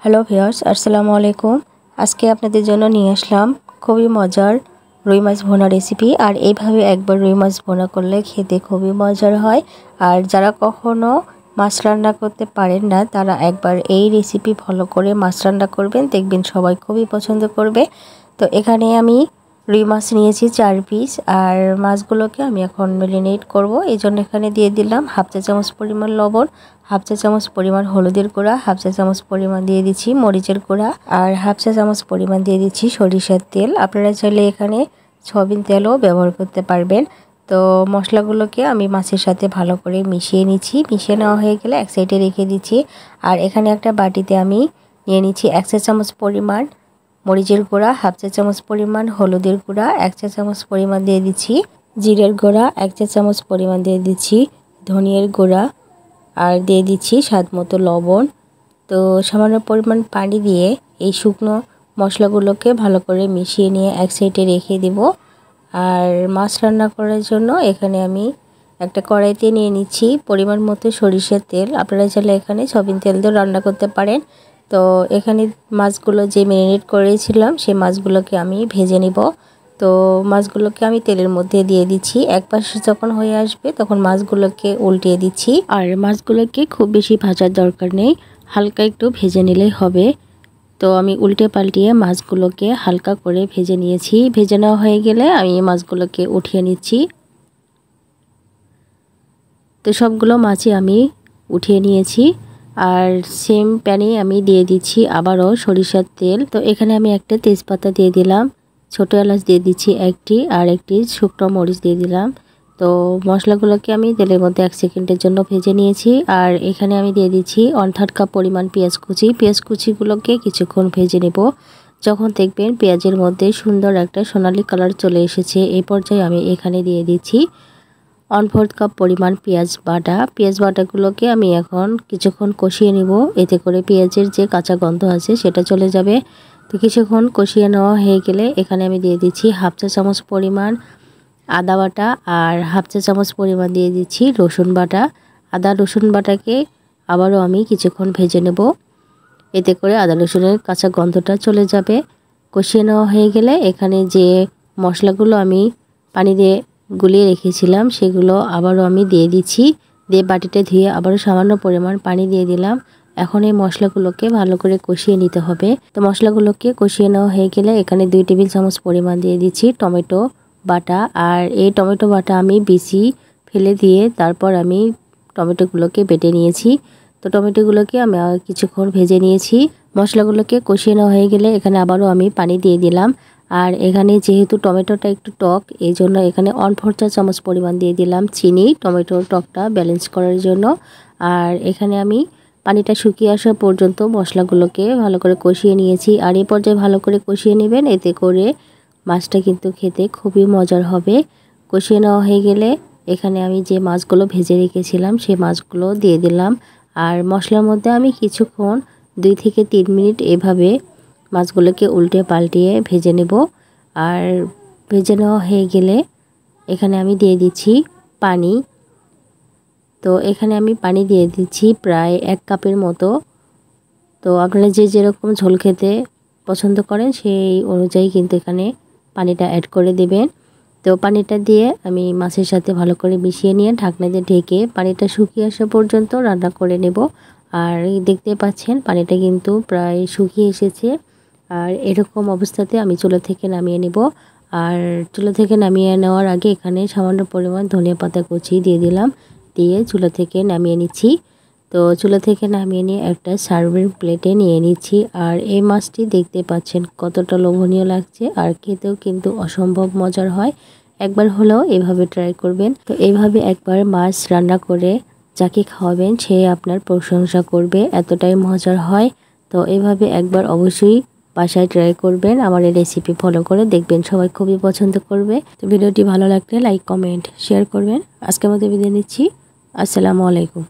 Hello viewers, আসসালামু আলাইকুম। আজকে আপনাদের জন্য নিয়ে আসলাম খুবই মজার রুই মাছ ভুনা রেসিপি। আর এইভাবে একবার রুই মাছ ভুনা করলে খেতে খুবই মজার হয়। আর যারা কখনো মাছ রান্না করতে পারেন না, তারা একবার এই রেসিপি ফলো করে মাছ রান্না করবেন, দেখবেন সবাই খুবই পছন্দ করবে। তো এখানে আমি রুই মাছ নিয়েছি 4 পিস। আর মাছগুলোকে আমি এখন মেরিনেট করব। এই জন্য এখানে দিয়ে দিলাম হাফ চা চামচ পরিমাণ লবণ, হাফ চা চামচ পরিমাণ হলুদের গুঁড়া, হাফ চা চামচ পরিমাণ দিয়ে দিচ্ছি মরিচের গুঁড়া, আর হাফ চা চামচ পরিমাণ দিয়ে দিচ্ছি সরিষার তেল। আপনারা চাইলে এখানে সয়াবিন তেলও ব্যবহার করতে পারবেন। তো মশলাগুলোকে আমি মাছের সাথে ভালো করে মিশিয়ে নিচ্ছি। মিশিয়ে নেওয়া হয়ে গেলে এক সাইডে রেখে দিচ্ছি। আর এখানে একটা বাটিতে আমি নিয়ে নিচ্ছি 1 চা চামচ পরিমাণ মরিচের গুঁড়া, হাফ চা চামচ পরিমাণ হলুদের গুঁড়া, 1 চা চামচ পরিমাণ দিয়ে দিচ্ছি জিরের গুঁড়া, 1 চা চামচ পরিমাণ দিয়ে দিচ্ছি ধনিয়ার গুঁড়া, আর দিয়ে দিচ্ছি স্বাদ মতো লবণ। তো সামান্য পরিমাণ পানি দিয়ে এই শুকনো মশলাগুলোকে ভালো করে মিশিয়ে নিয়ে এক সাইডে রেখে দেব। আর মাছ রান্না করার জন্য এখানে আমি একটা কড়াইতে নিয়ে নিচ্ছি পরিমাণ মতো সরিষার তেল। আপনারা চাইলে এখানে সয়াবিন তেল দিয়ে রান্না করতে পারেন। তো এখানে মাছগুলো যে ম্যারিনেট করেছিলাম সেই মাছগুলোকে আমি ভেজে নিব। তো মাছগুলোকে আমি তেলের মধ্যে দিয়ে দিচ্ছি। এক পাশে যখন হয়ে আসবে তখন মাছগুলোকে উল্টিয়ে দিচ্ছি। আর মাছগুলোকে খুব বেশি ভাজার দরকার নেই, হালকা একটু ভেজে নিলেই হবে। তো আমি উল্টে পাল্টিয়ে মাছগুলোকে হালকা করে ভেজে নিয়েছি। ভেজে নেওয়া হয়ে গেলে আমি মাছগুলোকে উঠিয়ে নিচ্ছি। তো সবগুলো মাছই আমি উঠিয়ে নিয়েছি। আর সেম প্যানে আমি দিয়ে দিচ্ছি আবারও সরিষার তেল। তো এখানে আমি একটা তেজপাতা দিয়ে দিলাম, ছোটো এলাচ দিয়ে দিচ্ছি একটি, আর একটি শুকনো মরিচ দিয়ে দিলাম। তো মশলাগুলোকে আমি তেলের মধ্যে 1 সেকেন্ডের জন্য ভেজে নিয়েছি। আর এখানে আমি দিয়ে দিচ্ছি 1/3 কাপ পরিমাণ পেঁয়াজ কুচি। পেঁয়াজ কুচিগুলোকে কিছুক্ষণ ভেজে নেব। যখন দেখবেন পেঁয়াজের মধ্যে সুন্দর একটা সোনালি কালার চলে এসেছে, এই পর্যায়ে আমি এখানে দিয়ে দিচ্ছি 1/4 কাপ পরিমাণ পেঁয়াজ বাটা। পেঁয়াজ বাটাগুলোকে আমি এখন কিছুক্ষণ কষিয়ে নিব, এতে করে পেঁয়াজের যে কাঁচা গন্ধ আছে সেটা চলে যাবে। তো কিছুক্ষণ কষিয়ে নেওয়া হয়ে গেলে এখানে আমি দিয়ে দিচ্ছি হাফ চা চামচ পরিমাণ আদা বাটা, আর হাফ চা চামচ পরিমাণ দিয়ে দিচ্ছি রসুন বাটা। আদা রসুন বাটাকে আবারও আমি কিছুক্ষণ ভেজে নেব, এতে করে আদা রসুনের কাঁচা গন্ধটা চলে যাবে। কষিয়ে নেওয়া হয়ে গেলে এখানে যে মশলাগুলো আমি পানি দিয়ে গুলিয়ে রেখেছিলাম সেগুলো আবারও আমি দিয়ে দিচ্ছি। দিয়ে বাটিটা ধুয়ে আবারও সামান্য পরিমাণ পানি দিয়ে দিলাম। এখন এই মশলাগুলোকে ভালো করে কষিয়ে নিতে হবে। তো মশলাগুলোকে কষিয়ে নেওয়া হয়ে গেলে এখানে 2 টেবিল চামচ পরিমাণ দিয়ে দিচ্ছি টমেটো বাটা। আর এই টমেটো বাটা আমি বিচি ফেলে দিয়ে তারপর আমি টমেটোগুলোকে বেটে নিয়েছি। তো টমেটোগুলোকে আমি কিছুক্ষণ ভেজে নিয়েছি। মশলাগুলোকে কষিয়ে নেওয়া হয়ে গেলে এখানে আবারও আমি পানি দিয়ে দিলাম। আর এখানে যেহেতু টমেটোটা একটু টক, এই জন্য এখানে 1/4 চা চামচ পরিমাণ দিয়ে দিলাম চিনি, টমেটোর টকটা ব্যালেন্স করার জন্য। আর এখানে আমি পানিটা শুকিয়ে আসা পর্যন্ত মশলাগুলোকে ভালো করে কষিয়ে নিয়েছি। আর এই পর্যায়ে ভালো করে কষিয়ে নেবেন, এতে করে মাছটা কিন্তু খেতে খুবই মজার হবে। কষিয়ে নেওয়া হয়ে গেলে এখানে আমি যে মাছগুলো ভেজে রেখেছিলাম সেই মাছগুলো দিয়ে দিলাম। আর মশলার মধ্যে আমি কিছুক্ষণ 2 থেকে 3 মিনিট এভাবে মাছগুলোকে উল্টে পাল্টিয়ে ভেজে নেব। আর ভেজে নেওয়া হয়ে গেলে এখানে আমি দিয়ে দিচ্ছি পানি। তো এখানে আমি পানি দিয়ে দিচ্ছি প্রায় 1 কাপের মতো। তো আপনারা যে যেরকম ঝোল খেতে পছন্দ করেন সেই অনুযায়ী কিন্তু এখানে পানিটা অ্যাড করে দেবেন। তো পানিটা দিয়ে আমি মাছের সাথে ভালো করে মিশিয়ে নিয়ে ঢাকনা দিয়ে ঢেকে পানিটা শুকিয়ে আসা পর্যন্ত রান্না করে নেব। আর দেখতে পাচ্ছেন পানিটা কিন্তু প্রায় শুকিয়ে এসেছে। আর এরকম অবস্থাতে আমি চুলা থেকে নামিয়ে নেব। আর চুলা থেকে নামিয়ে নেওয়ার আগে এখানে সামান্য পরিমাণ ধনিয়া পাতা কুচি দিয়ে দিলাম, দিয়ে চুলা থেকে নামিয়ে নিচ্ছি। তো চুলা থেকে নামিয়ে নিয়ে একটা সার্ভিং প্লেটে নিয়ে নিচ্ছি। আর এই মাছটি দেখতে পাচ্ছেন কতটা লোভনীয় লাগছে, আর খেতেও কিন্তু অসম্ভব মজার হয়। একবার হলেও এভাবে ট্রাই করবেন। তো এইভাবে একবার মাছ রান্না করে যাকে খাওয়াবেন সে আপনার প্রশংসা করবে, এতটাই মজার হয়। তো এইভাবে একবার অবশ্যই বাসায় ট্রাই করবেন। আমার এই রেসিপি ফলো করে দেখবেন সবাই খুবই পছন্দ করবে। তো ভিডিওটি ভালো লাগলে লাইক কমেন্ট শেয়ার করবেন। আজকের মতো বিদায় নিচ্ছি। আসসালামু আলাইকুম।